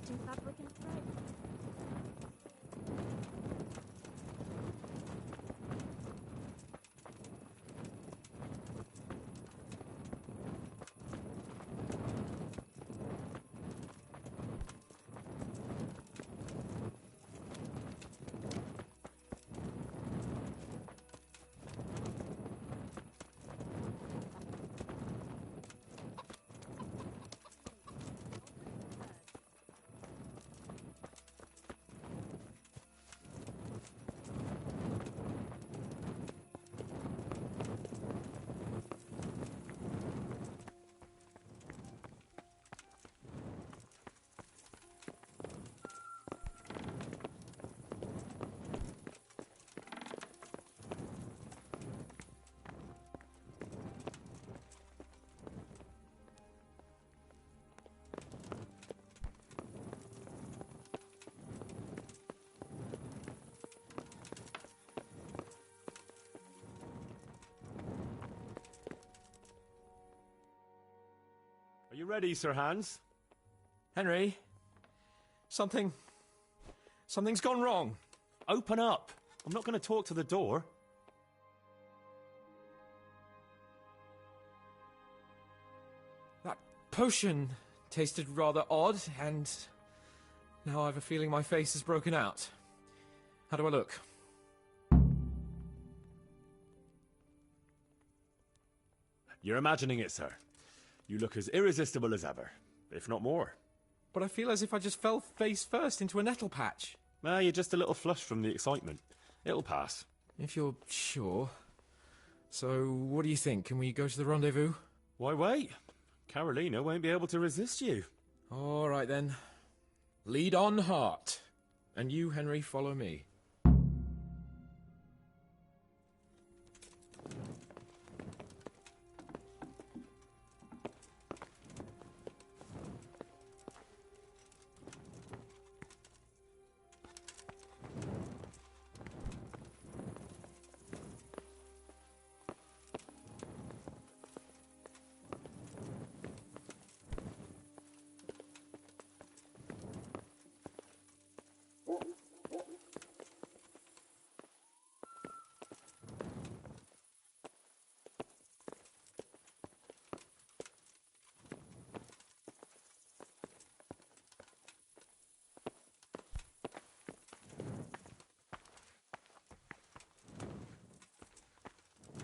disinfecting fabric and thread. Are you ready, Sir Hans? Henry, something's gone wrong. Open up. I'm not going to talk to the door. That potion tasted rather odd, and now I have a feeling my face is broken out. How do I look? You're imagining it, sir. You look as irresistible as ever, if not more. But I feel as if I just fell face first into a nettle patch. You're just a little flushed from the excitement. It'll pass. If you're sure. So, what do you think? Can we go to the rendezvous? Why wait? Carolina won't be able to resist you. All right, then. Lead on, heart. And you, Henry, follow me.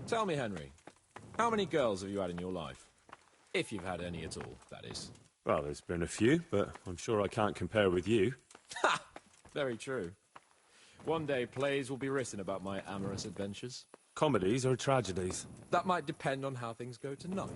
Tell me, Henry, how many girls have you had in your life? If you've had any at all, that is. Well, there's been a few, but I'm sure I can't compare with you. Ha! Very true. One day plays will be written about my amorous adventures. Comedies or tragedies? That might depend on how things go tonight.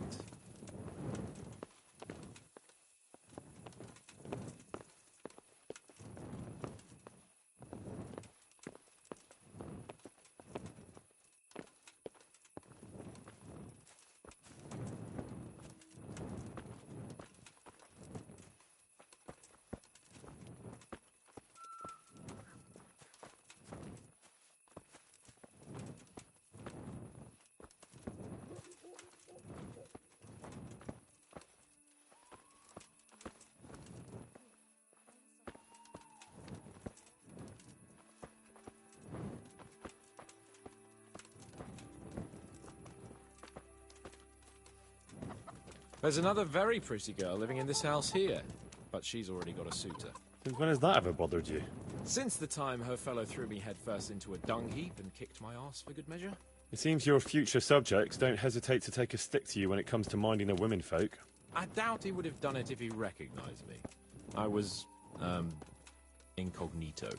There's another very pretty girl living in this house here, but she's already got a suitor. Since when has that ever bothered you? Since the time her fellow threw me headfirst into a dung heap and kicked my arse for good measure. It seems your future subjects don't hesitate to take a stick to you when it comes to minding the womenfolk. I doubt he would have done it if he recognized me. I was, incognito.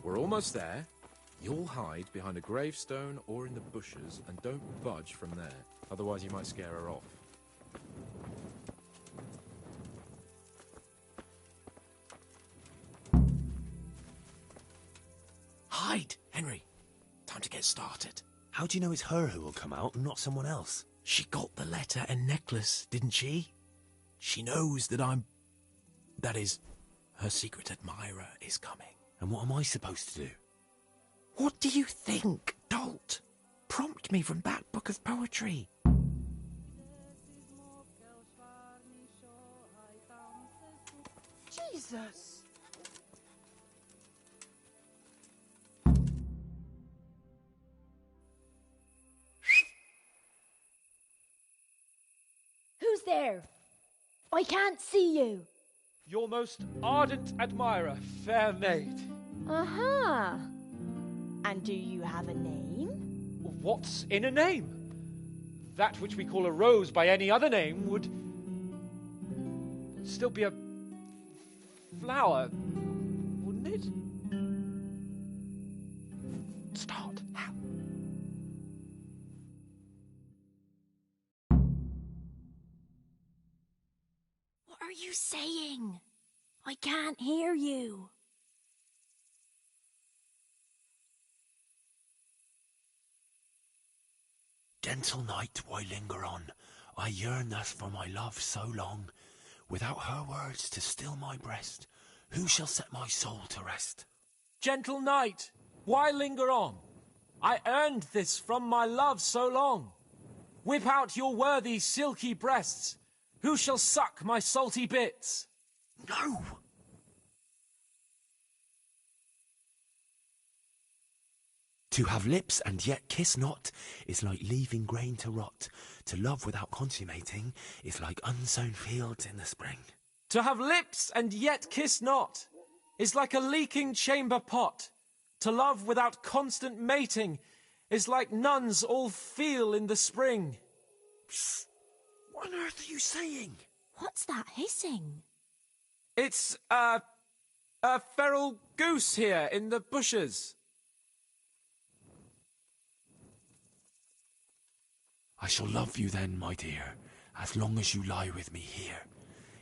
We're almost there. You'll hide behind a gravestone or in the bushes and don't budge from there. Otherwise you might scare her off. Hide, Henry. Time to get started. How do you know it's her who will come out and not someone else? She got the letter and necklace, didn't she? She knows that that is, her secret admirer is coming. And what am I supposed to do? What do you think, dolt? Prompt me from that book of poetry. Jesus! Who's there? I can't see you. Your most ardent admirer, fair maid. Uh-huh. And do you have a name? What's in a name? That which we call a rose by any other name would still be a flower, wouldn't it? Start. How? What are you saying? I can't hear you. Gentle night, why linger on? I yearn thus for my love so long. Without her words to still my breast, who shall set my soul to rest? Gentle night, why linger on? I earned this from my love so long. Whip out your worthy silky breasts. Who shall suck my salty bits? No! To have lips and yet kiss not is like leaving grain to rot. To love without consummating is like unsown fields in the spring. To have lips and yet kiss not is like a leaking chamber pot. To love without constant mating is like nuns all feel in the spring. Psst. What on earth are you saying? What's that hissing? It's, a feral goose here in the bushes. I shall love you then, my dear, as long as you lie with me here.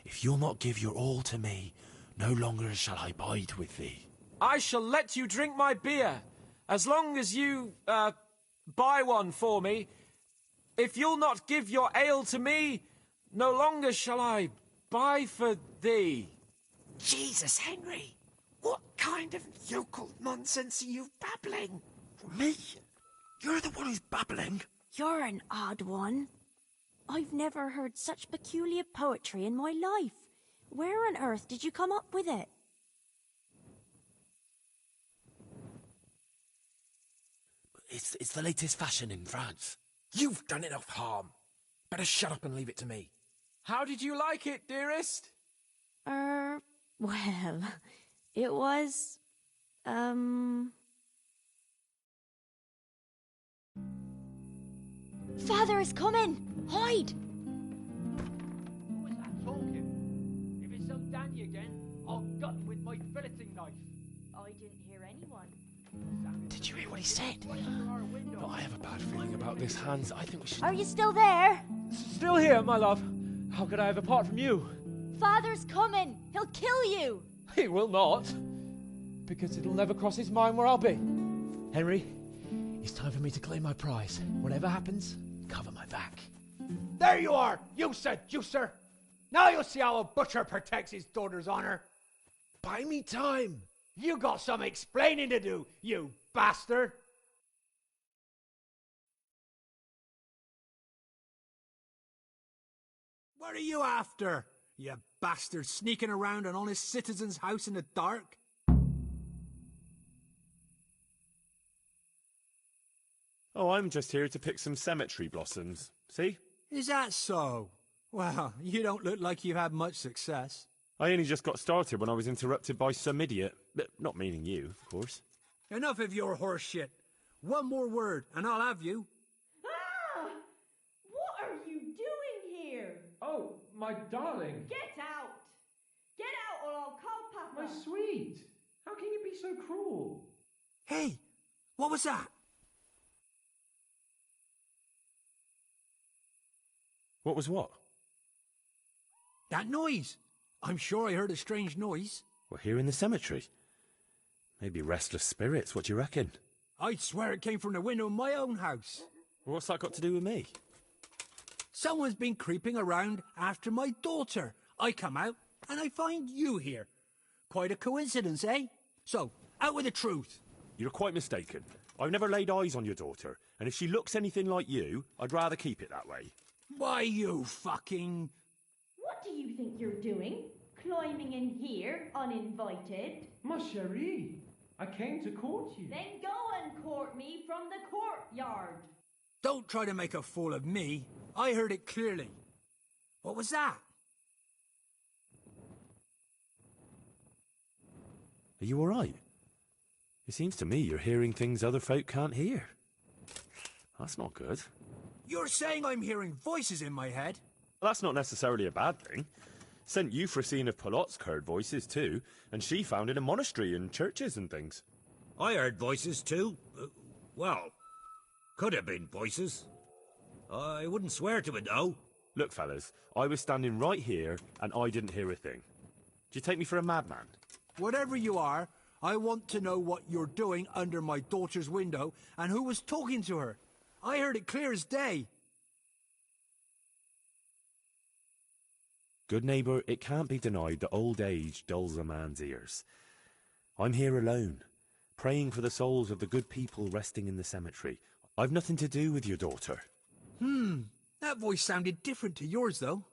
If you'll not give your all to me, no longer shall I bide with thee. I shall let you drink my beer, as long as you, buy one for me. If you'll not give your ale to me, no longer shall I buy for thee. Jesus, Henry! What kind of yokel nonsense are you babbling? Me? You're the one who's babbling. You're an odd one. I've never heard such peculiar poetry in my life. Where on earth did you come up with it? It's the latest fashion in France. You've done enough harm. Better shut up and leave it to me. How did you like it, dearest? Well, it was, Father is coming! Hide! Who was that talking? If it's some Danny again, I'll gut him with my filleting knife. I didn't hear anyone. Did you hear what he said? But I have a bad feeling about this, Hans. I think we should... Are you still there? Still here, my love. How could I have apart from you? Father's coming! He'll kill you! He will not. Because it'll never cross his mind where I'll be. Henry, it's time for me to claim my prize. Whatever happens, cover my back. There you are, you seducer! Now you'll see how a butcher protects his daughter's honor. Buy me time. You got some explaining to do, you bastard! What are you after, you bastard, sneaking around an honest citizen's house in the dark? Oh, I'm just here to pick some cemetery blossoms. See? Is that so? Well, you don't look like you've had much success. I only just got started when I was interrupted by some idiot. Not meaning you, of course. Enough of your horse shit. One more word, and I'll have you. Ah! What are you doing here? Oh, my darling. Get out! Get out or I'll call Papa! My sweet. How can you be so cruel? Hey, What was that? What was what? That noise. I'm sure I heard a strange noise. We're here in the cemetery. Maybe restless spirits, what do you reckon? I'd swear it came from the window of my own house. What's that got to do with me? Someone's been creeping around after my daughter. I come out, and I find you here. Quite a coincidence, eh? So, out with the truth. You're quite mistaken. I've never laid eyes on your daughter, and if she looks anything like you, I'd rather keep it that way. Why, you fucking... What do you think you're doing? Climbing in here, uninvited? Ma chérie, I came to court you. Then go and court me from the courtyard. Don't try to make a fool of me. I heard it clearly. What was that? Are you all right? It seems to me you're hearing things other folk can't hear. That's not good. You're saying I'm hearing voices in my head? That's not necessarily a bad thing. St. Euphrosyne of Polotsk heard voices too, and she founded a monastery and churches and things. I heard voices too. Well, could have been voices. I wouldn't swear to it though. Look, fellas, I was standing right here and I didn't hear a thing. Do you take me for a madman? Whatever you are, I want to know what you're doing under my daughter's window and who was talking to her. I heard it clear as day. Good neighbour, it can't be denied that old age dulls a man's ears. I'm here alone, praying for the souls of the good people resting in the cemetery. I've nothing to do with your daughter. That voice sounded different to yours, though.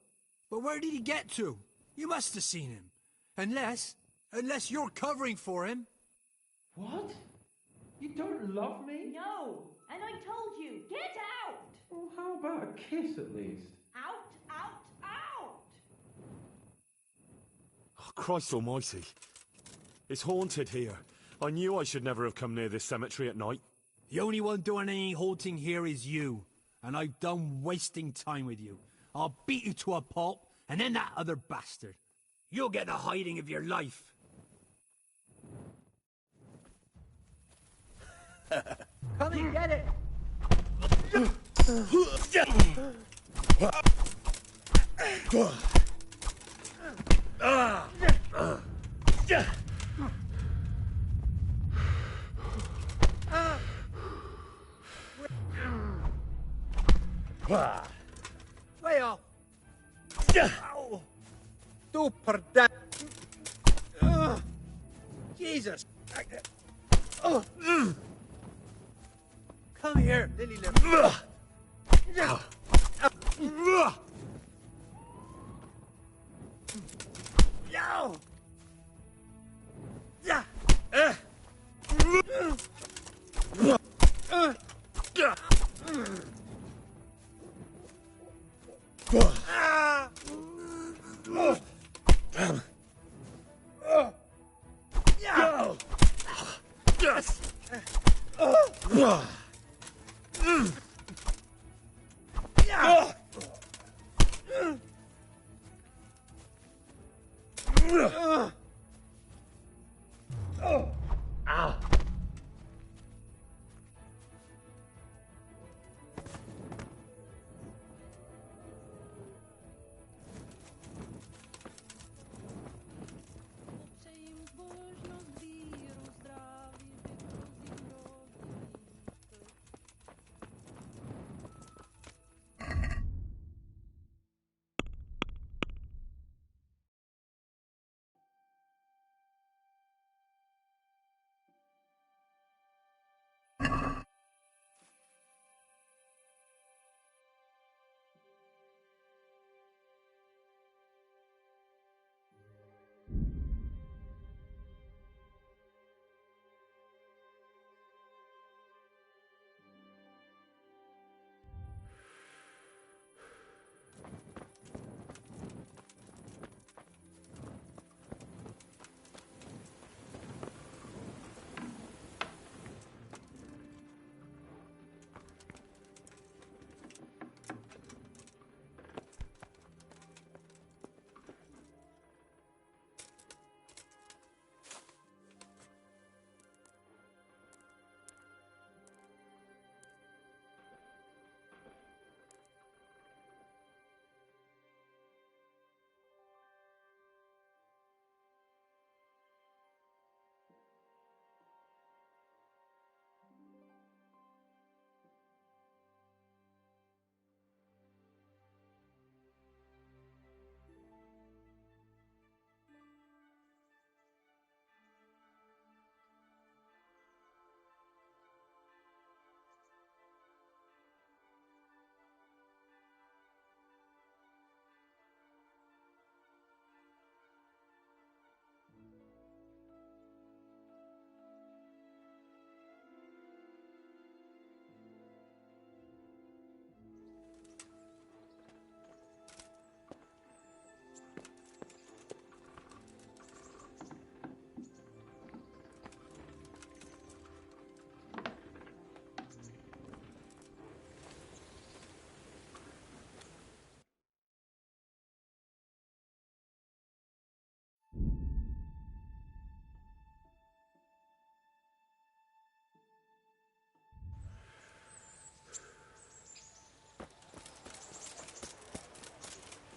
But where did he get to? You must have seen him. Unless you're covering for him. What? You don't love me? No, and I told you, get out! Well, how about a kiss at least? Out, out, out! Oh, Christ almighty. It's haunted here. I knew I should never have come near this cemetery at night. The only one doing any haunting here is you. And I've done wasting time with you. I'll beat you to a pulp, and then that other bastard. You'll get the hiding of your life. Come and get it! Way off. Super da... Jesus! Come here, Lily Lip. No! Yeah!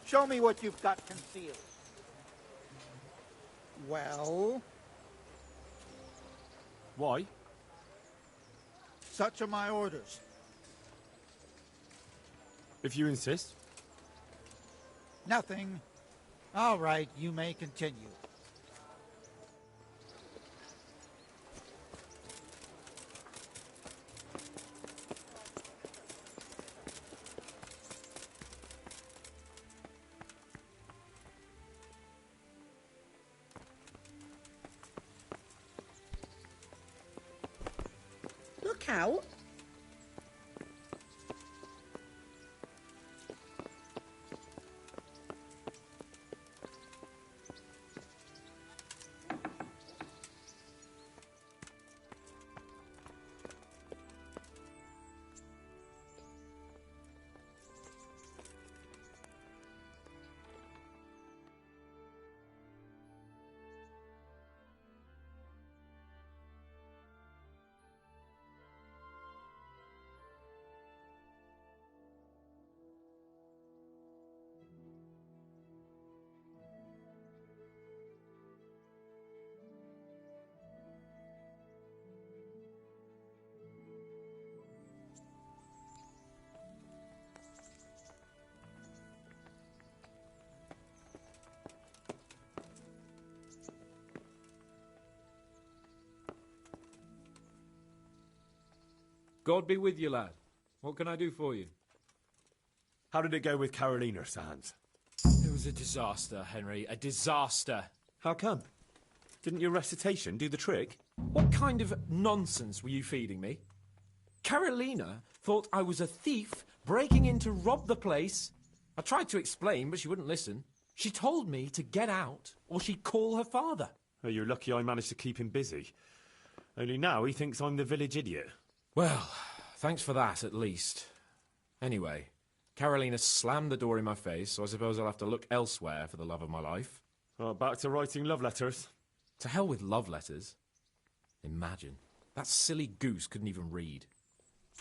Show me what you've got concealed. Well? Why? Such are my orders. If you insist. Nothing. All right, you may continue. Look out. God be with you, lad. What can I do for you? How did it go with Carolina, Sans? It was a disaster, Henry. A disaster. How come? Didn't your recitation do the trick? What kind of nonsense were you feeding me? Carolina thought I was a thief breaking in to rob the place. I tried to explain, but she wouldn't listen. She told me to get out, or she'd call her father. Oh, you're lucky I managed to keep him busy. Only now he thinks I'm the village idiot. Well, thanks for that, at least. Anyway, Carolina slammed the door in my face, so I suppose I'll have to look elsewhere for the love of my life. Well, back to writing love letters. To hell with love letters. Imagine. That silly goose couldn't even read.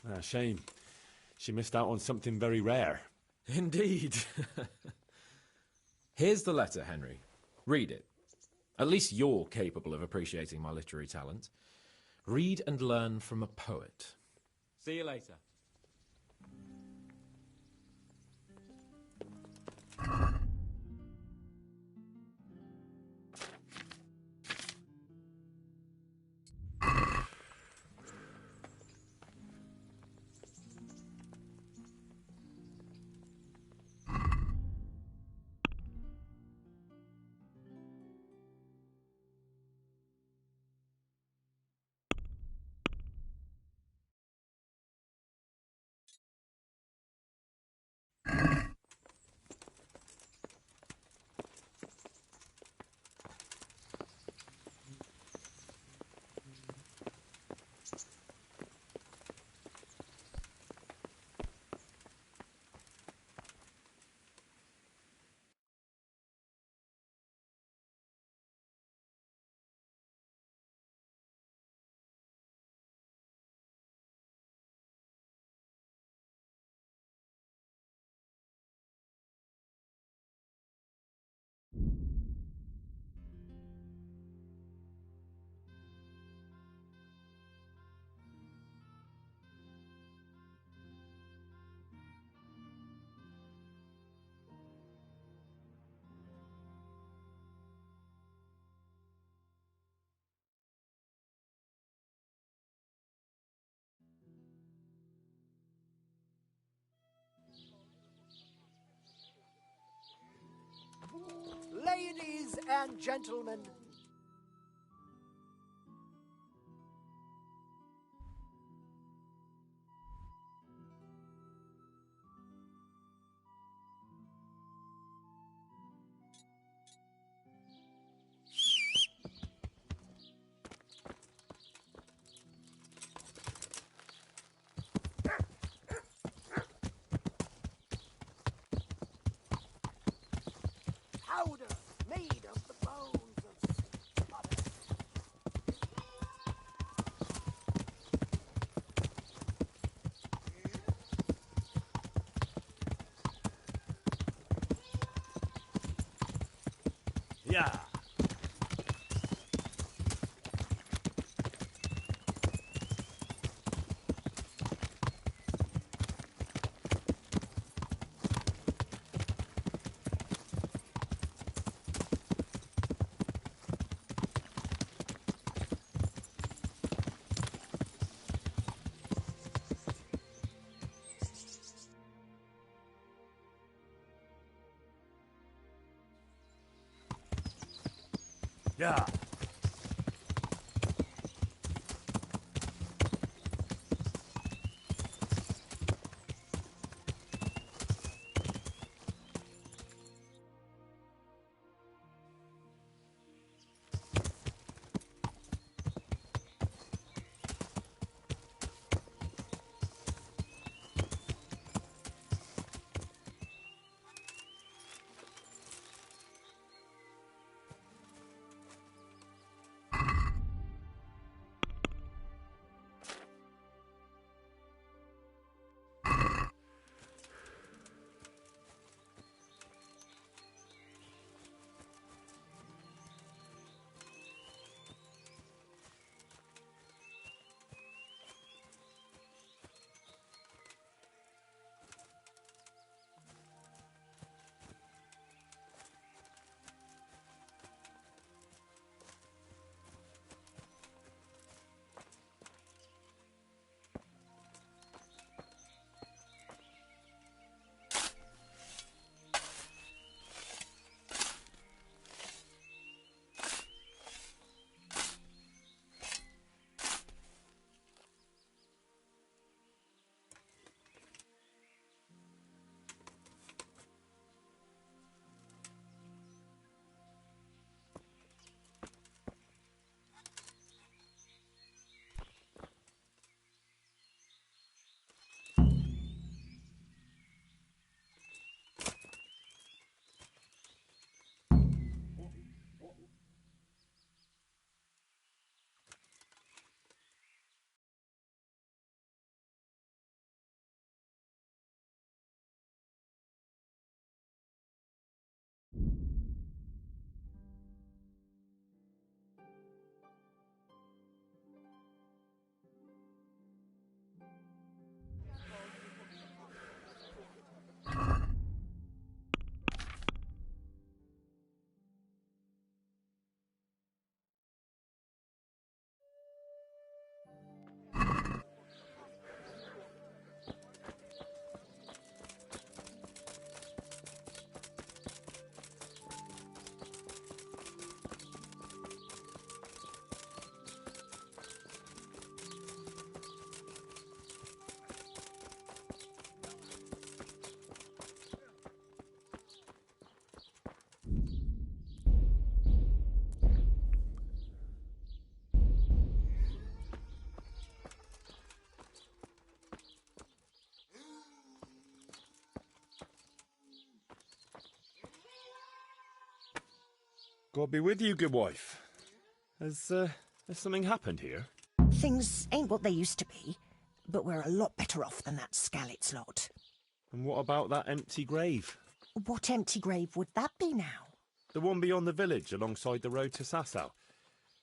Ah, shame. She missed out on something very rare. Indeed. Here's the letter, Henry. Read it. At least you're capable of appreciating my literary talent. Read and learn from a poet. See you later. Ladies and gentlemen, powder made of the bones of Yeah. Yeah. God be with you, good wife. Has something happened here? Things ain't what they used to be, but we're a lot better off than that Scalit's lot. And what about that empty grave? What empty grave would that be now? The one beyond the village, alongside the road to Sasau.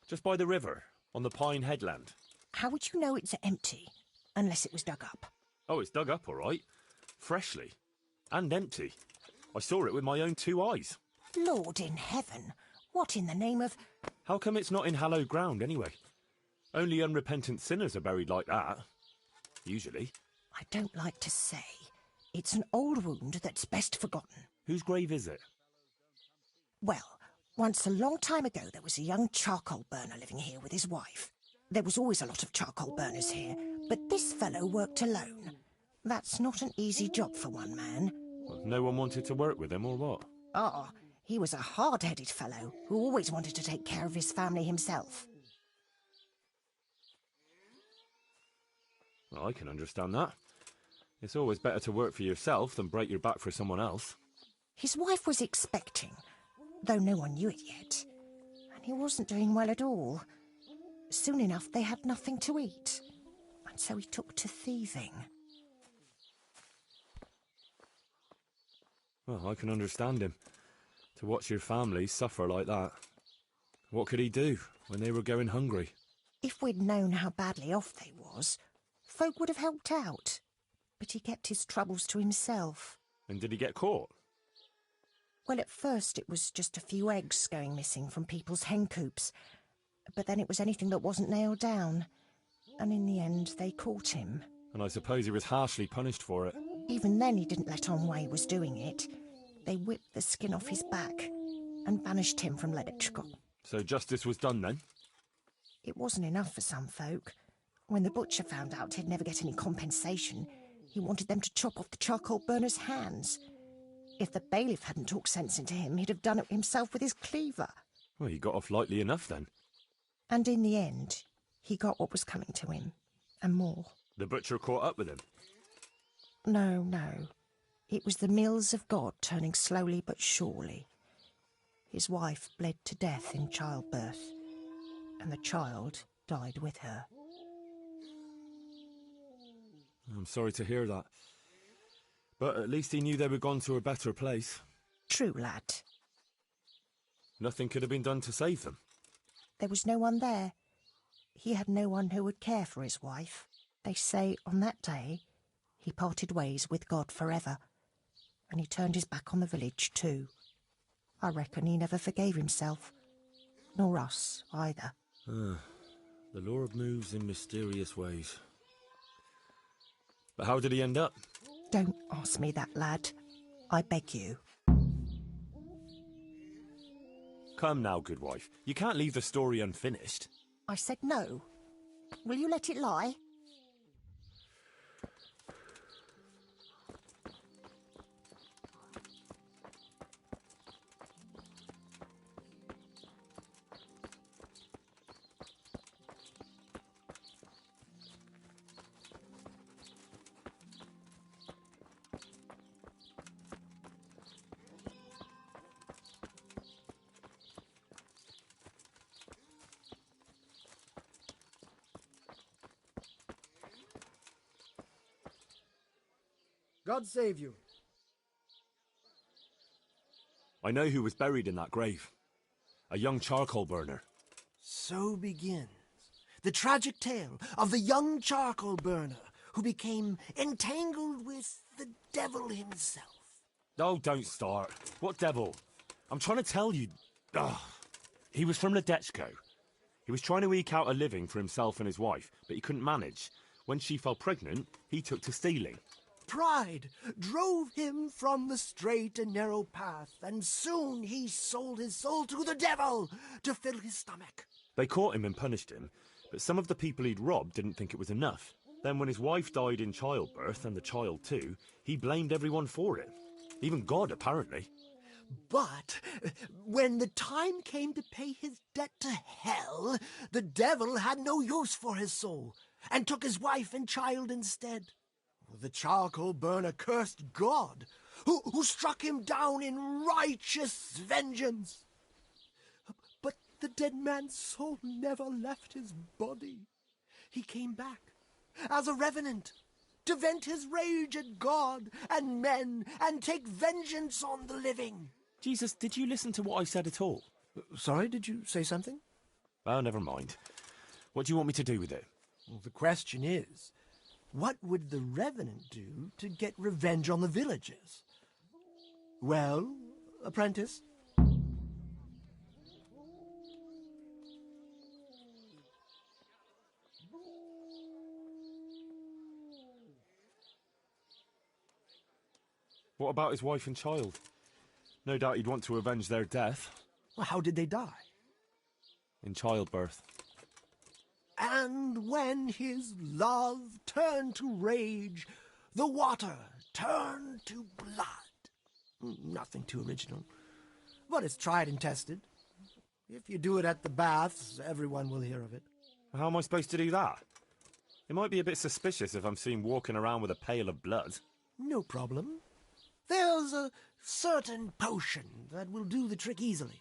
Just by the river, on the Pine Headland. How would you know it's empty, unless it was dug up? Oh, it's dug up, all right. Freshly. And empty. I saw it with my own 2 eyes. Lord in heaven, what in the name of... How come it's not in hallowed ground, anyway? Only unrepentant sinners are buried like that. Usually. I don't like to say. It's an old wound that's best forgotten. Whose grave is it? Well, once a long time ago there was a young charcoal burner living here with his wife. There was always a lot of charcoal burners here, but this fellow worked alone. That's not an easy job for one man. Well, no one wanted to work with him, or what? Ah, he was a hard-headed fellow who always wanted to take care of his family himself. Well, I can understand that. It's always better to work for yourself than break your back for someone else. His wife was expecting, though no one knew it yet. And he wasn't doing well at all. Soon enough they had nothing to eat. And so he took to thieving. Well, I can understand him. To watch your family suffer like that. What could he do when they were going hungry? If we'd known how badly off they was, folk would have helped out. But he kept his troubles to himself. And did he get caught? Well, at first it was just a few eggs going missing from people's hen coops. But then it was anything that wasn't nailed down. And in the end, they caught him. And I suppose he was harshly punished for it. Even then he didn't let on why he was doing it. They whipped the skin off his back and banished him from Leditchko. So justice was done then? It wasn't enough for some folk. When the butcher found out he'd never get any compensation, he wanted them to chop off the charcoal burner's hands. If the bailiff hadn't talked sense into him, he'd have done it himself with his cleaver. Well, he got off lightly enough then. And in the end, he got what was coming to him, and more. The butcher caught up with him? No, no. It was the mills of God turning slowly but surely. His wife bled to death in childbirth, and the child died with her. I'm sorry to hear that. But at least he knew they were gone to a better place. True, lad. Nothing could have been done to save them. There was no one there. He had no one who would care for his wife. They say on that day he parted ways with God forever, and he turned his back on the village too. I reckon he never forgave himself, nor us either. The Lord moves in mysterious ways. But how did he end up? Don't ask me that, lad. I beg you. Come now, good wife. You can't leave the story unfinished. I said no. Will you let it lie? God save you. I know who was buried in that grave. A young charcoal burner. So begins the tragic tale of the young charcoal burner who became entangled with the devil himself. Oh, don't start. What devil? I'm trying to tell you. He was from Ledetchko. He was trying to eke out a living for himself and his wife, but he couldn't manage. When she fell pregnant, he took to stealing. Pride drove him from the straight and narrow path, and soon he sold his soul to the devil to fill his stomach. They caught him and punished him, but some of the people he'd robbed didn't think it was enough. Then when his wife died in childbirth, and the child too, he blamed everyone for it. Even God, apparently. But when the time came to pay his debt to hell, the devil had no use for his soul, and took his wife and child instead. The charcoal burner cursed God, who struck him down in righteous vengeance. But the dead man's soul never left his body. He came back as a revenant to vent his rage at God and men and take vengeance on the living. Jesus, did you listen to what I said at all? Sorry, did you say something? Oh, never mind. What do you want me to do with it? Well, the question is, what would the revenant do to get revenge on the villagers? Well, apprentice? What about his wife and child? No doubt he'd want to avenge their death. Well, how did they die? In childbirth. And when his love turned to rage, the water turned to blood. Nothing too original, but it's tried and tested. If you do it at the baths, everyone will hear of it. How am I supposed to do that? It might be a bit suspicious if I'm seen walking around with a pail of blood. No problem. There's a certain potion that will do the trick easily.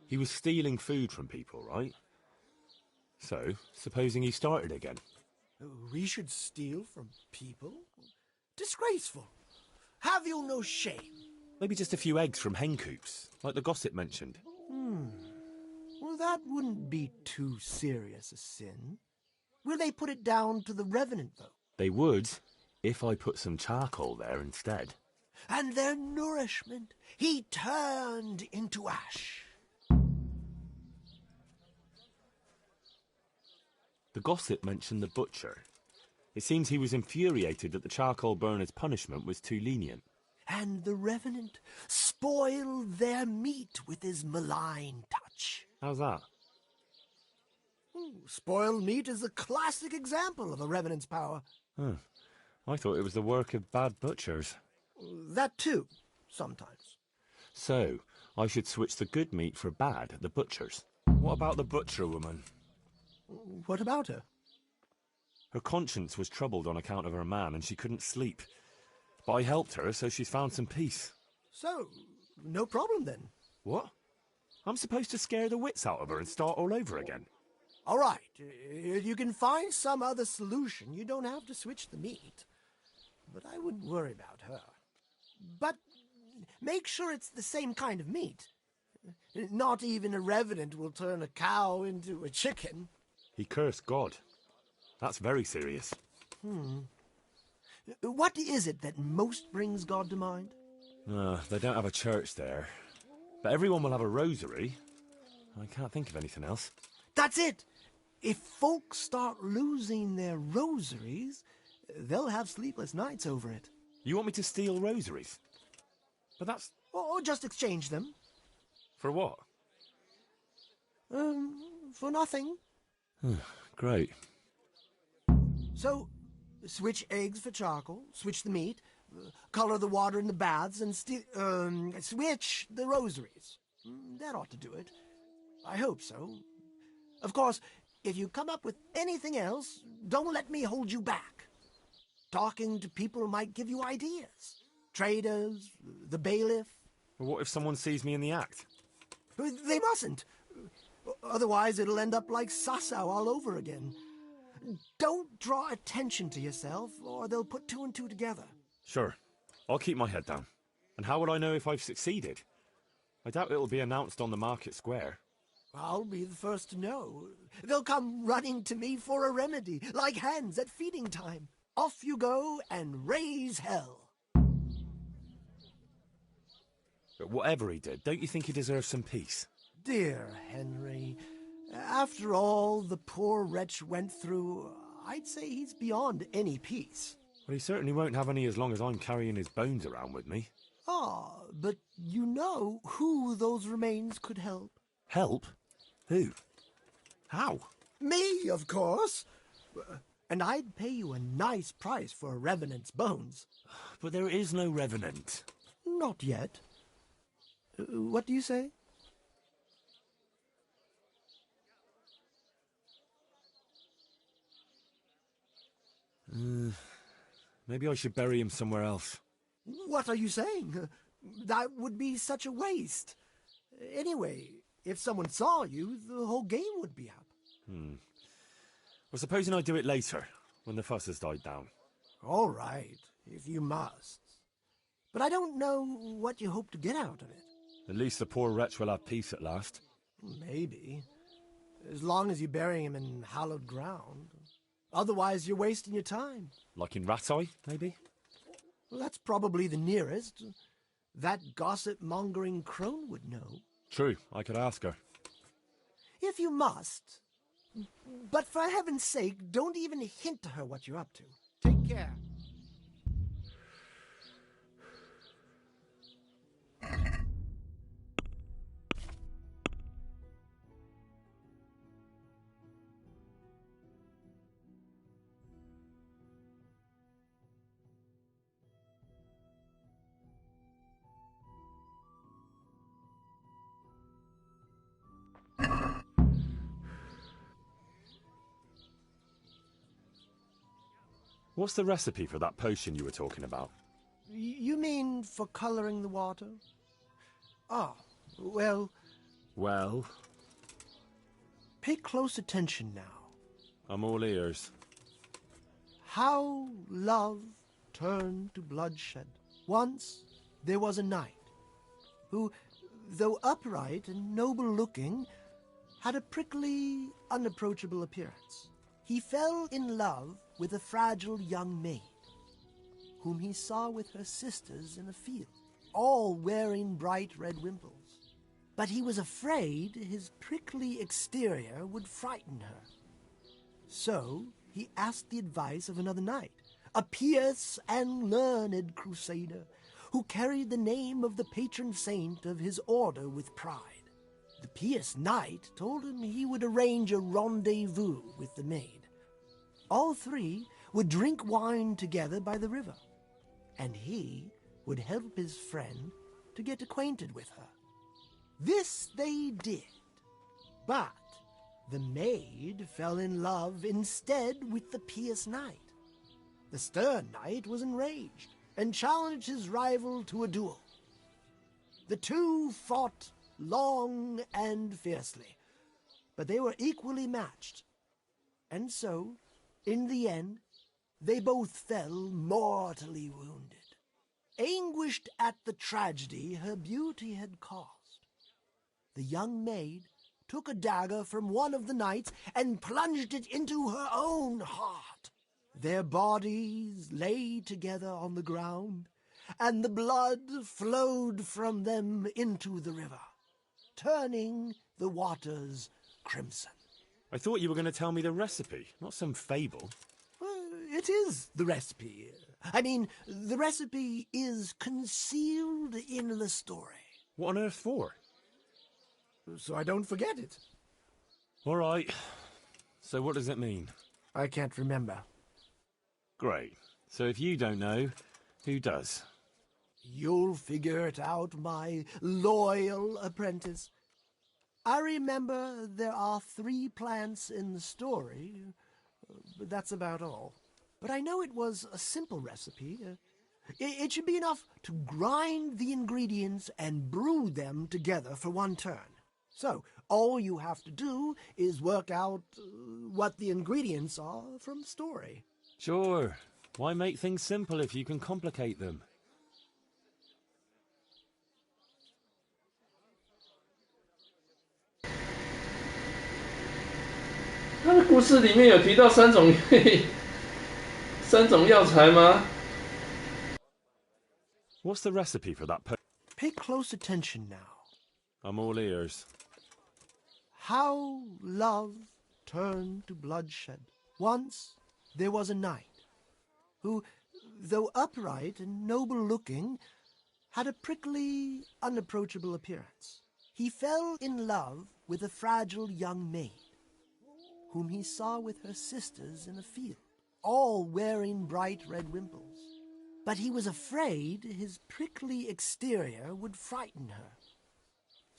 He was stealing food from people, right? So, supposing he started again. We should steal from people? Disgraceful. Have you no shame? Maybe just a few eggs from hen coops, like the gossip mentioned. Well, that wouldn't be too serious a sin. Will they put it down to the Revenant, though? They would, if I put some charcoal there instead. And their nourishment he turned into ash. The gossip mentioned the butcher. It seems he was infuriated that the charcoal burner's punishment was too lenient. And the Revenant spoiled their meat with his malign touch. How's that? Spoiled meat is a classic example of a Revenant's power. I thought it was the work of bad butchers. That too, sometimes. So, I should switch the good meat for bad at the butcher's. What about the butcher woman? What about her? Her conscience was troubled on account of her man, and she couldn't sleep. But I helped her, so she's found some peace. So, no problem then. What? I'm supposed to scare the wits out of her and start all over again? All right, if you can find some other solution, you don't have to switch the meat. But I wouldn't worry about her. But make sure it's the same kind of meat. Not even a Revenant will turn a cow into a chicken. He cursed God. That's very serious. What is it that most brings God to mind? They don't have a church there. But everyone will have a rosary. I can't think of anything else. That's it! If folks start losing their rosaries, they'll have sleepless nights over it. You want me to steal rosaries? But that's... Or just exchange them. For what? For nothing. Great. So, switch eggs for charcoal, switch the meat, color the water in the baths, and switch the rosaries. That ought to do it. I hope so. Of course, if you come up with anything else, don't let me hold you back. Talking to people might give you ideas. Traders, the bailiff. What if someone sees me in the act? They mustn't. Otherwise, it'll end up like Sasau all over again. Don't draw attention to yourself, or they'll put two and two together. Sure. I'll keep my head down. And how would I know if I've succeeded? I doubt it'll be announced on the market square. I'll be the first to know. They'll come running to me for a remedy, like hens at feeding time. Off you go and raise hell. But whatever he did, don't you think he deserves some peace? Dear Henry, after all the poor wretch went through, I'd say he's beyond any peace. Well, he certainly won't have any as long as I'm carrying his bones around with me. Ah, but you know who those remains could help. Help? Who? How? Me, of course. And I'd pay you a nice price for a Revenant's bones. But there is no Revenant. Not yet. What do you say? Maybe I should bury him somewhere else. What are you saying? That would be such a waste. Anyway, if someone saw you, the whole game would be up. Well, supposing I do it later, when the fuss has died down. All right, if you must. But I don't know what you hope to get out of it. At least the poor wretch will have peace at last. Maybe. As long as you bury him in hallowed ground. Otherwise, you're wasting your time. Like in Rattay, maybe? Well, that's probably the nearest. That gossip-mongering crone would know. True, I could ask her. If you must. But for heaven's sake, don't even hint to her what you're up to. Take care. What's the recipe for that potion you were talking about? You mean for coloring the water? Ah, well... Well? Pay close attention now. I'm all ears. How love turned to bloodshed. Once there was a knight who, though upright and noble-looking, had a prickly, unapproachable appearance. He fell in love with a fragile young maid, whom he saw with her sisters in a field, all wearing bright red wimples. But he was afraid his prickly exterior would frighten her. So he asked the advice of another knight, a pious and learned crusader, who carried the name of the patron saint of his order with pride. The pious knight told him he would arrange a rendezvous with the maid. All three would drink wine together by the river, and he would help his friend to get acquainted with her. This they did, but the maid fell in love instead with the pious knight. The stern knight was enraged and challenged his rival to a duel. The two fought long and fiercely, but they were equally matched. And so, in the end, they both fell mortally wounded, anguished at the tragedy her beauty had caused. The young maid took a dagger from one of the knights and plunged it into her own heart. Their bodies lay together on the ground, and the blood flowed from them into the river, turning the waters crimson. I thought you were going to tell me the recipe, not some fable. It is the recipe. I mean, the recipe is concealed in the story. What on earth for? So I don't forget it. All right. So what does it mean? I can't remember. Great. So if you don't know, who does? You'll figure it out, my loyal apprentice. I remember there are 3 plants in the story, but that's about all. But I know it was a simple recipe. It should be enough to grind the ingredients and brew them together for one turn. So, all you have to do is work out what the ingredients are from the story. Sure. Why make things simple if you can complicate them? 他的故事里面有提到3种药材吗？ What's the recipe for that Pay close attention now. I'm all ears. How love turned to bloodshed. Once there was a knight who, though upright and noble-looking, had a prickly, unapproachable appearance. He fell in love with a fragile young maid, whom he saw with her sisters in a field, all wearing bright red wimples. But he was afraid his prickly exterior would frighten her.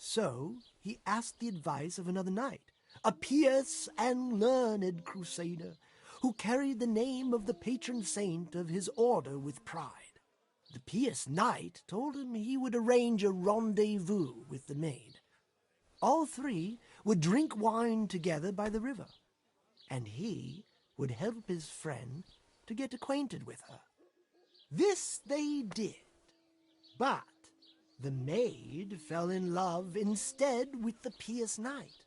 So he asked the advice of another knight, a pious and learned crusader, who carried the name of the patron saint of his order with pride. The pious knight told him he would arrange a rendezvous with the maid. All 3 would drink wine together by the river, and he would help his friend to get acquainted with her. This they did, but the maid fell in love instead with the pious knight.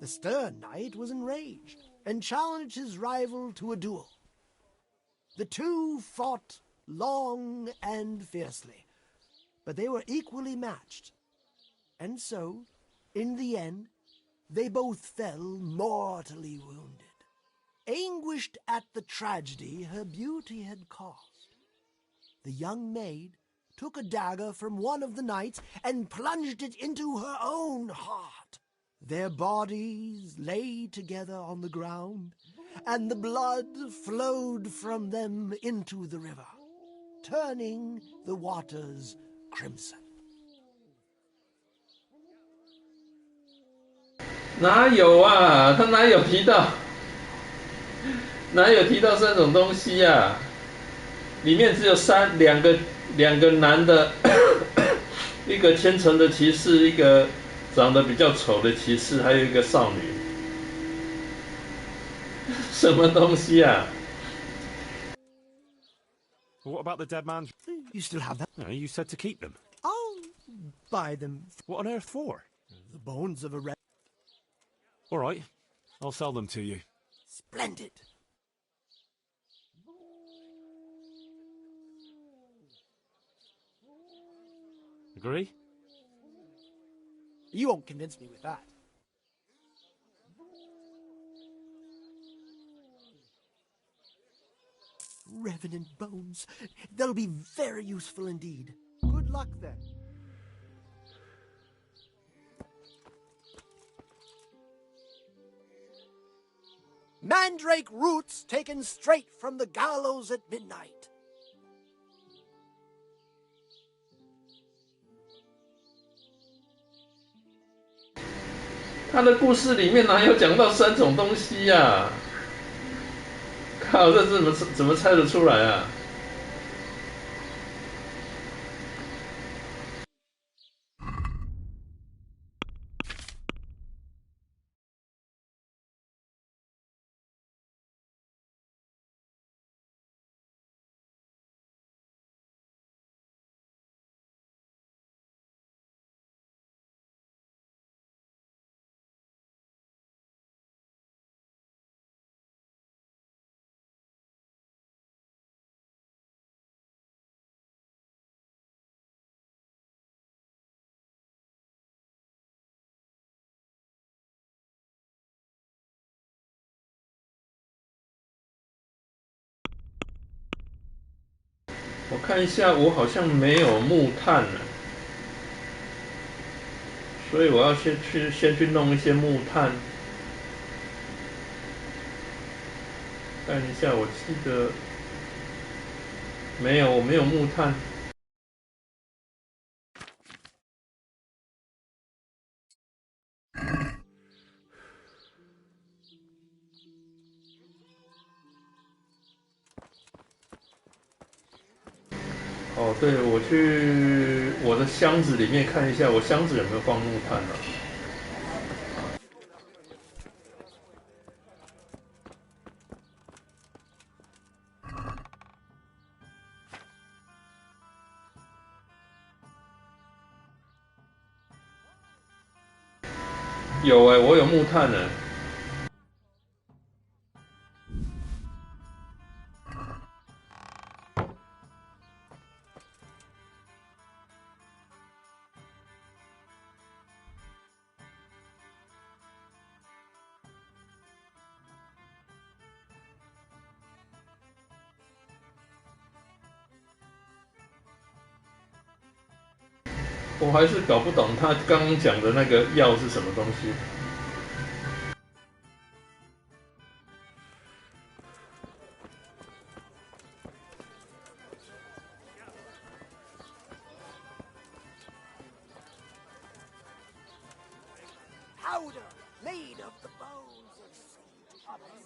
The stern knight was enraged and challenged his rival to a duel. The two fought long and fiercely, but they were equally matched. And so, in the end, they both fell mortally wounded, anguished at the tragedy her beauty had caused. The young maid took a dagger from one of the knights and plunged it into her own heart. Their bodies lay together on the ground, and the blood flowed from them into the river, turning the waters crimson. 哪有啊？他哪有提到3种东西啊？里面只有两个男的，一个虔诚的骑士，一个长得比较丑的骑士，还有一个少女。什么东西啊？ What about the dead man's... You still have them? No, you said to keep them. I'll buy them. What on earth for? The bones of a red... All right. I'll sell them to you. Splendid. Agree? You won't convince me with that. Revenant bones. They'll be very useful indeed. Good luck then. Mandrake roots taken straight from the gallows at midnight. 他的故事里面哪有讲到3种东西呀？靠，这怎么猜得出来啊？我看一下，我好像没有木炭了，所以我要先去弄一些木炭。看一下，我记得没有，我没有木炭。哦，对，我去我的箱子里面看一下，我箱子有没有放木炭啊？有哎，我有木炭呢。我还是搞不懂他刚刚讲的那个药是什么东西。Powder made of the bones of Saint Thomas.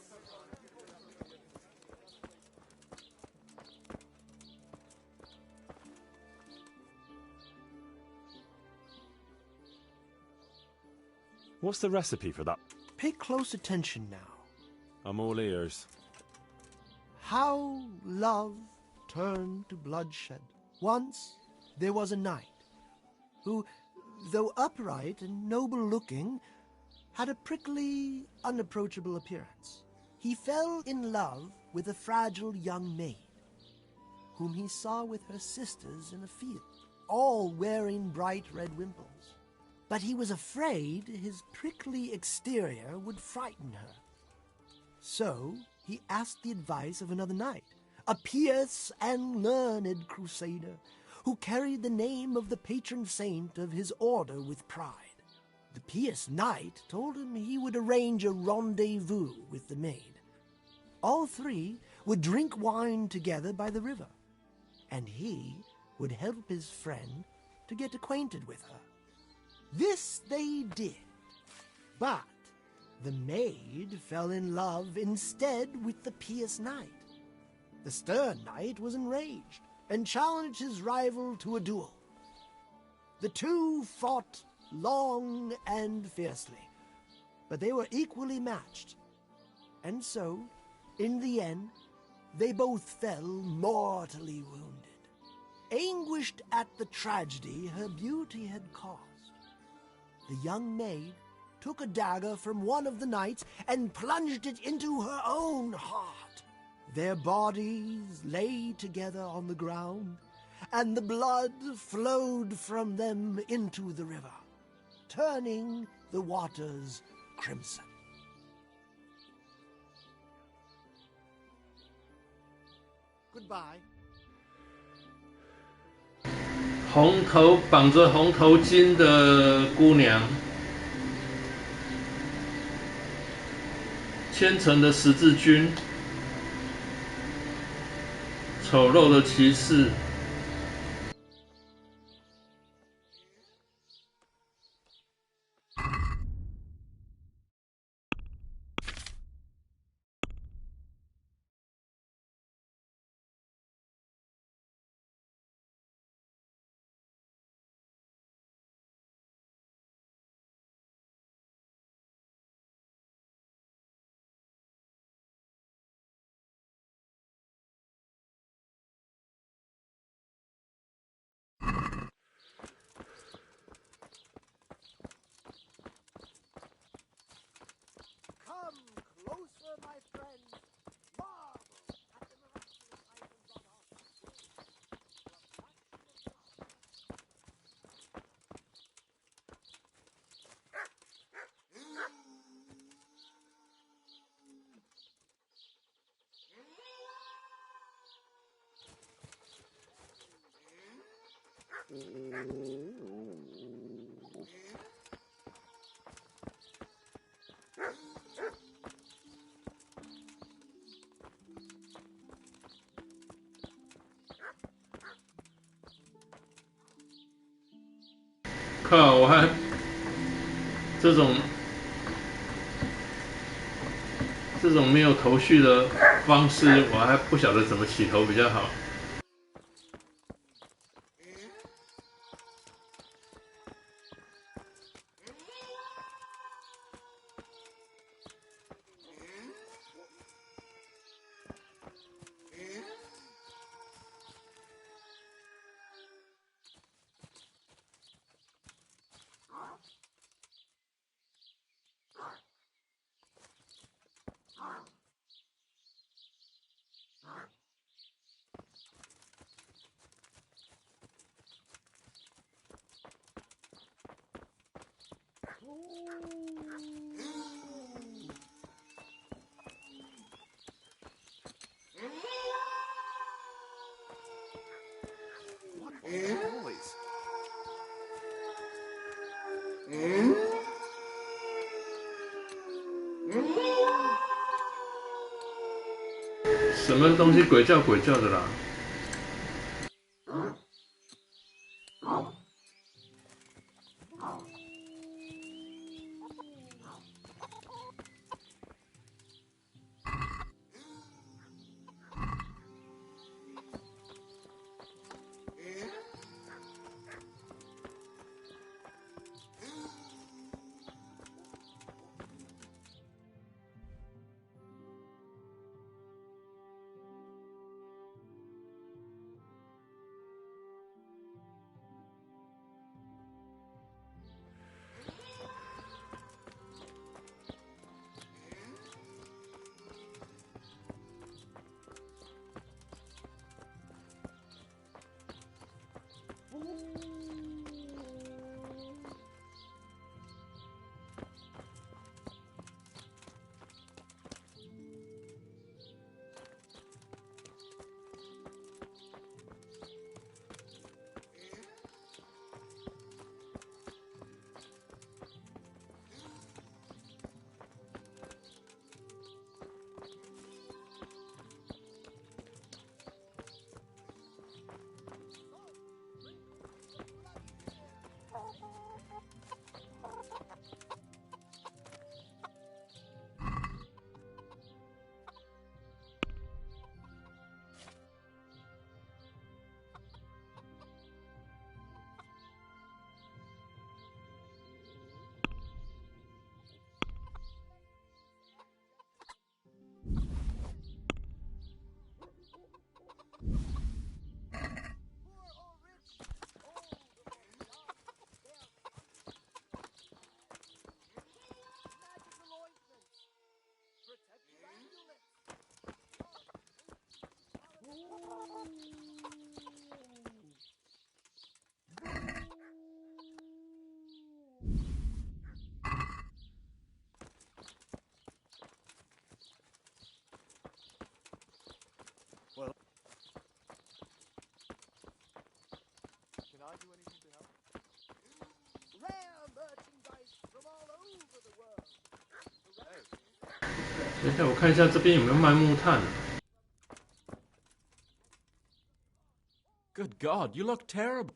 What's the recipe for that? Pay close attention now. I'm all ears. How love turned to bloodshed. Once there was a knight who, though upright and noble-looking, had a prickly, unapproachable appearance. He fell in love with a fragile young maid, whom he saw with her sisters in a field, all wearing bright red wimples. But he was afraid his prickly exterior would frighten her. So he asked the advice of another knight, a pious and learned crusader, who carried the name of the patron saint of his order with pride. The pious knight told him he would arrange a rendezvous with the maid. All three would drink wine together by the river, and he would help his friend to get acquainted with her. This they did, but the maid fell in love instead with the pious knight. The stern knight was enraged and challenged his rival to a duel. The two fought long and fiercely, but they were equally matched. And so, in the end, they both fell mortally wounded. Anguished at the tragedy her beauty had caused, the young maid took a dagger from one of the knights and plunged it into her own heart. Their bodies lay together on the ground, and the blood flowed from them into the river, turning the waters crimson. Goodbye. 红头绑着红头巾的姑娘，虔诚的十字军，丑陋的骑士。靠！我还这种没有头绪的方式，我还不晓得怎么起头比较好。什么东西鬼叫鬼叫的啦？等一下，我看一下这边有没有卖木炭。Good God, you look terrible.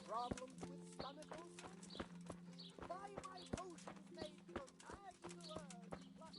Problems with stomach ulcers? Buy my potions made from magical herbs, plus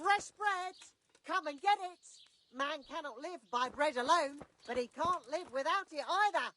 fresh bread! Come and get it! Man cannot live by bread alone, but he can't live without it either.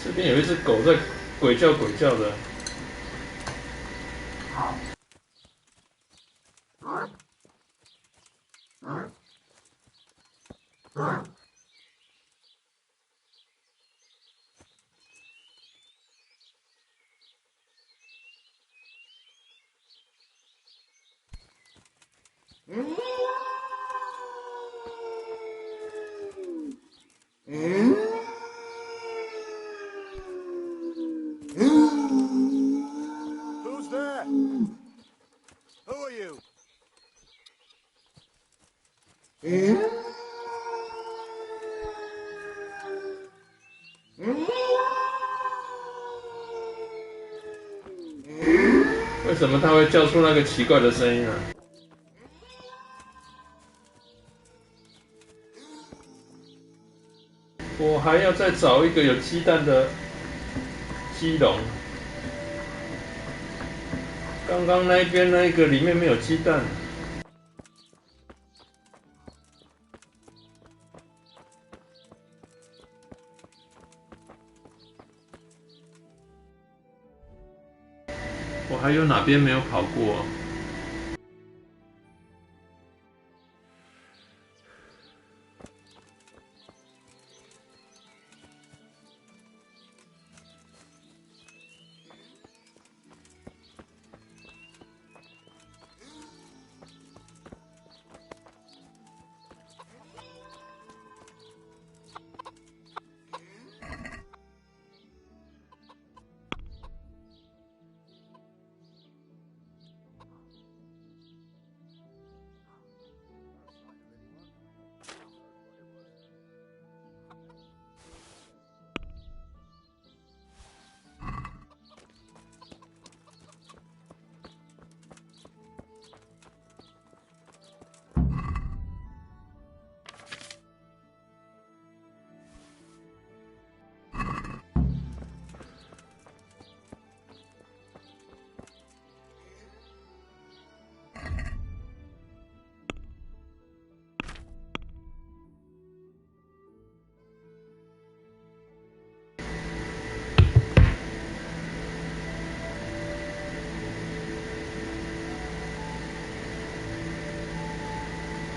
这边有一只狗在鬼叫鬼叫的。Who's there? Who are you? 为什么它会叫出那个奇怪的声音啊？我还要再找一个有鸡蛋的鸡笼。刚刚那边那一个里面没有鸡蛋。我还有哪边没有跑过？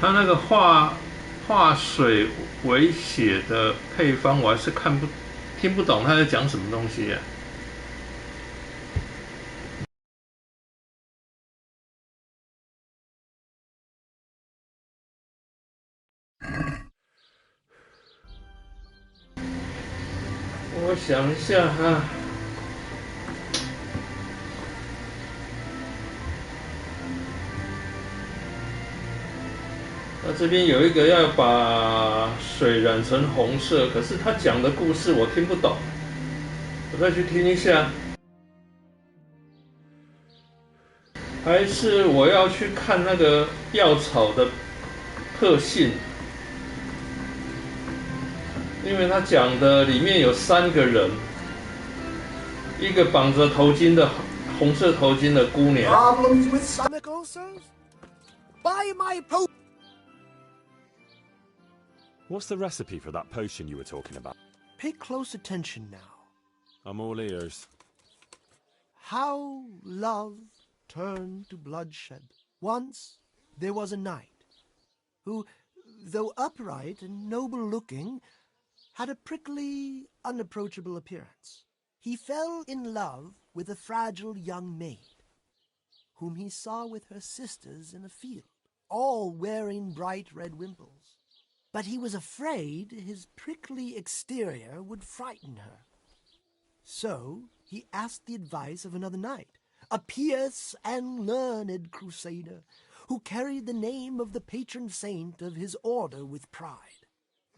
他那个化水为血的配方，我还是听不懂他在讲什么东西啊。我想一下哈。那这边有一个要把水染成红色，可是他讲的故事我听不懂，我再去听一下。还是我要去看那个药草的特性，因为他讲的里面有3个人，一个绑着头巾的红色头巾的姑娘。Problems with stomach ulcers? Buy my potion. What's the recipe for that potion you were talking about? Pay close attention now. I'm all ears. How love turned to bloodshed. Once there was a knight who, though upright and noble-looking, had a prickly, unapproachable appearance. He fell in love with a fragile young maid, whom he saw with her sisters in a field, all wearing bright red wimples. But he was afraid his prickly exterior would frighten her. So he asked the advice of another knight, a pious and learned crusader, who carried the name of the patron saint of his order with pride.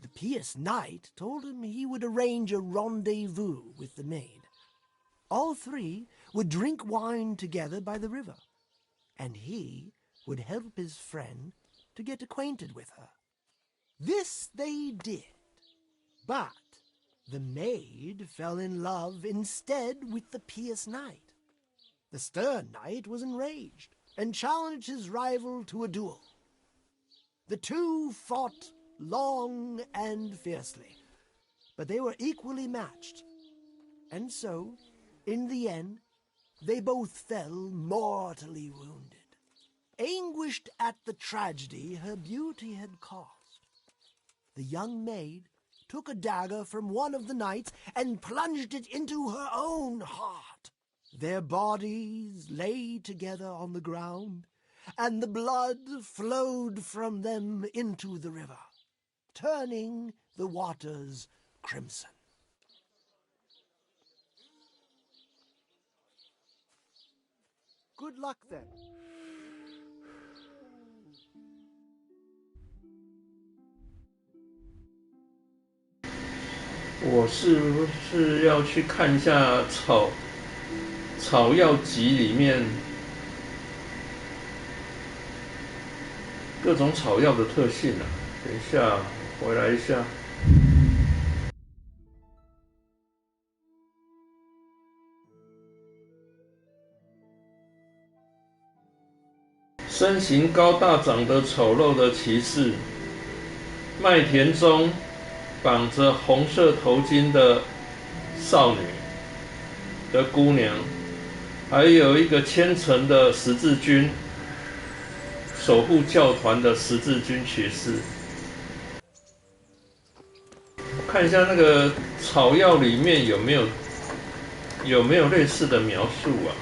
The pious knight told him he would arrange a rendezvous with the maid. All 3 would drink wine together by the river, and he would help his friend to get acquainted with her. This they did, but the maid fell in love instead with the pious knight. The stern knight was enraged and challenged his rival to a duel. The 2 fought long and fiercely, but they were equally matched, and so, in the end, they both fell mortally wounded. Anguished at the tragedy her beauty had caused, the young maid took a dagger from one of the knights and plunged it into her own heart. Their bodies lay together on the ground, and the blood flowed from them into the river, turning the waters crimson. Good luck then. 我是不是要去看一下草药集里面各种草药的特性啊？等一下，回来一下。身形高大、长得丑陋的骑士，麦田中绑着红色头巾的少女的姑娘，还有一个虔诚的十字军守护教团的十字军骑士。看一下那个草药里面有没有类似的描述啊？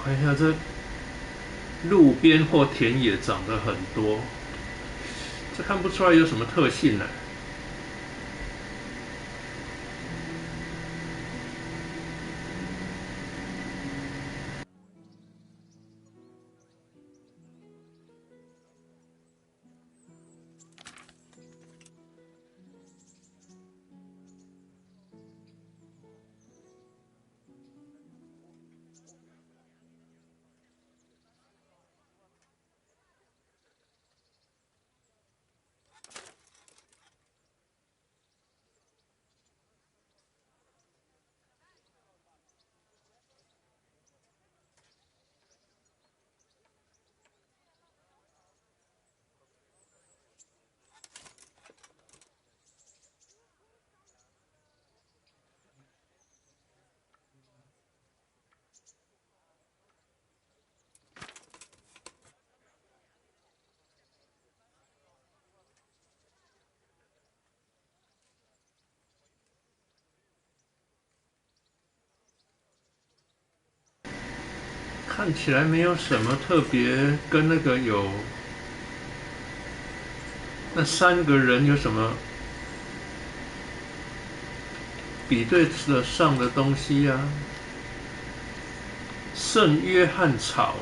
看一下这路边或田野长得很多，这看不出来有什么特性呢？看起来没有什么特别跟那个有那3个人有什么比对得上的东西啊？圣约翰草。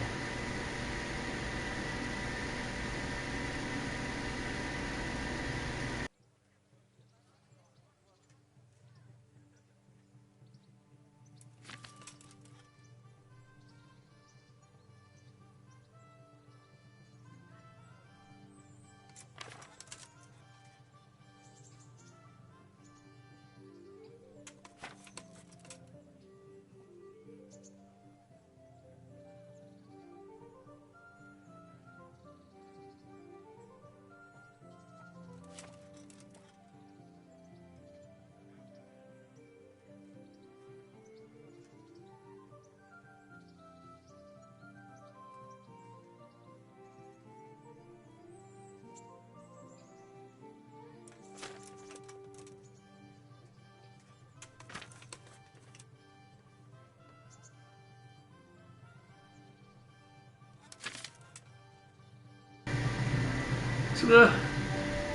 这个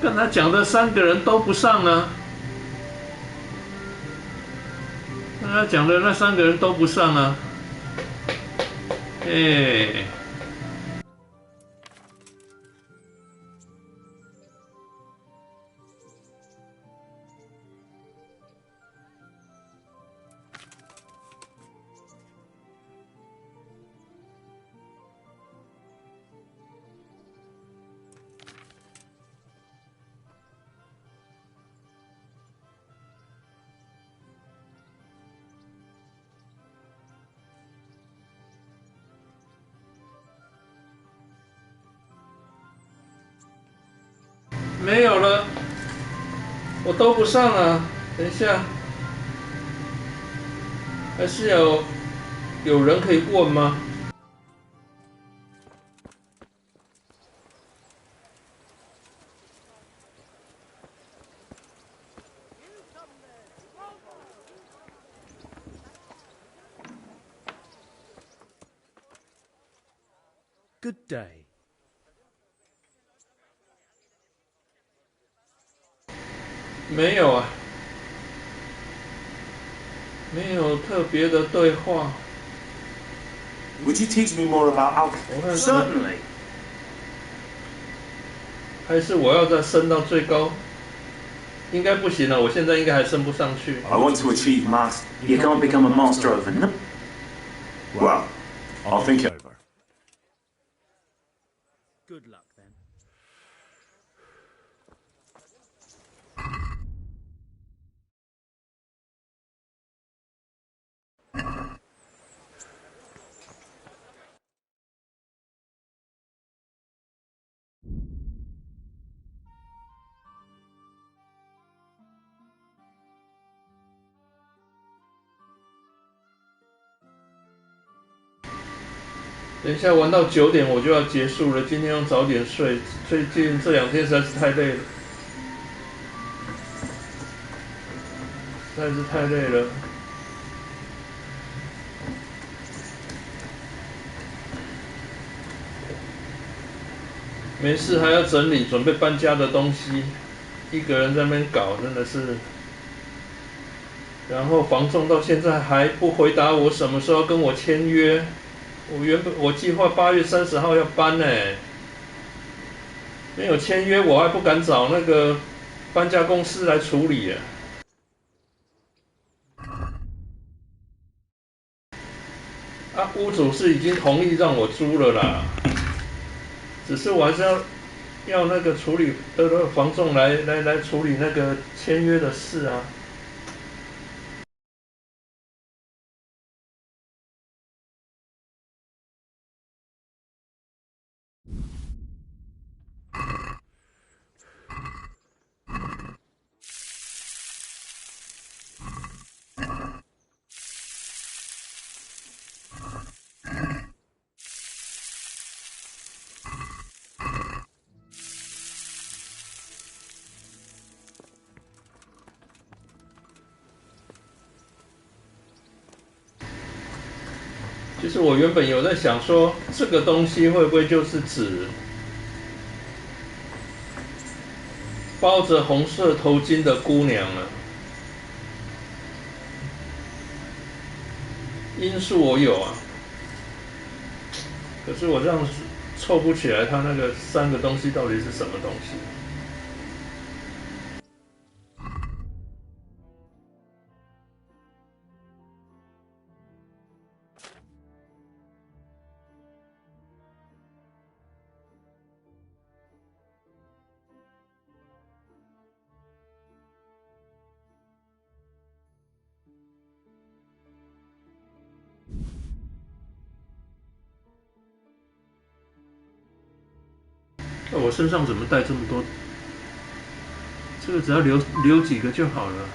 跟他讲的3个人都不上啊，跟他讲的那3个人都不上啊，哎。没有了，我都不上啊！等一下，还是有人可以问吗？Good day. 没有啊，没有特别的对话。Would you teach me more about alchemy? Certainly. 还是我要再升到最高？应该不行了，我现在应该还升不上去。I want to achieve master. You can't become a master overnight. Well, I'll think it over. Good luck then. 等一下玩到9点我就要结束了，今天要早点睡。最近这2天实在是太累了，实在是太累了。没事还要整理，准备搬家的东西，一个人在那边搞，真的是。然后房仲到现在还不回答我什么时候跟我签约。我计划8月30号要搬呢，没有签约，我还不敢找那个搬家公司来处理啊。啊，屋主是已经同意让我租了啦，只是我还是要那个处理房仲来处理那个签约的事啊。其实我原本有在想说，这个东西会不会就是指包着红色头巾的姑娘啊？因素我有啊，可是我这样凑不起来，它那个3个东西到底是什么东西？我身上怎么带这么多？这个只要留几个就好了。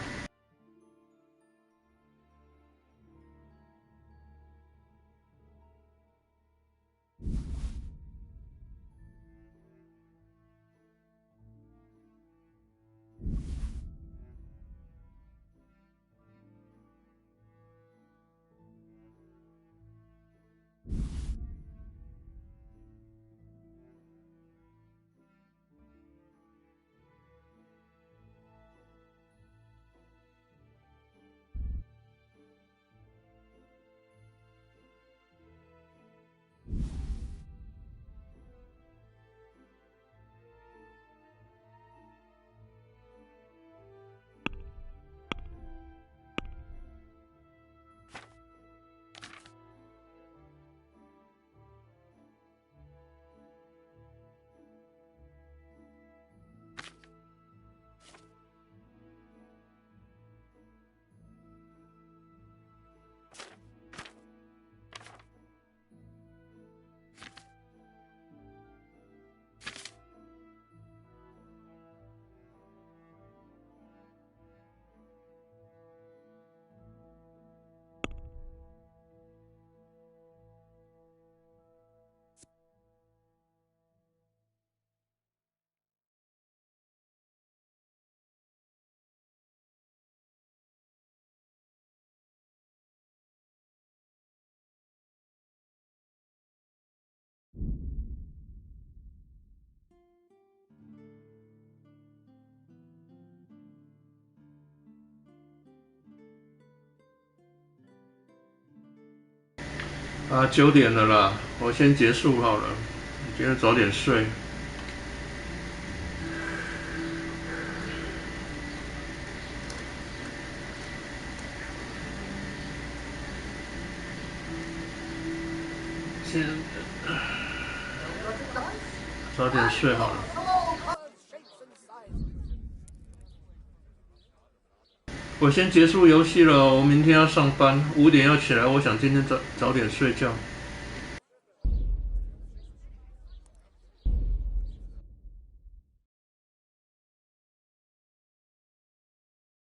9点了啦，我先结束好了。今天早点睡。先早点睡好了。我先结束游戏了，我明天要上班，5点要起来。我想今天早点睡觉。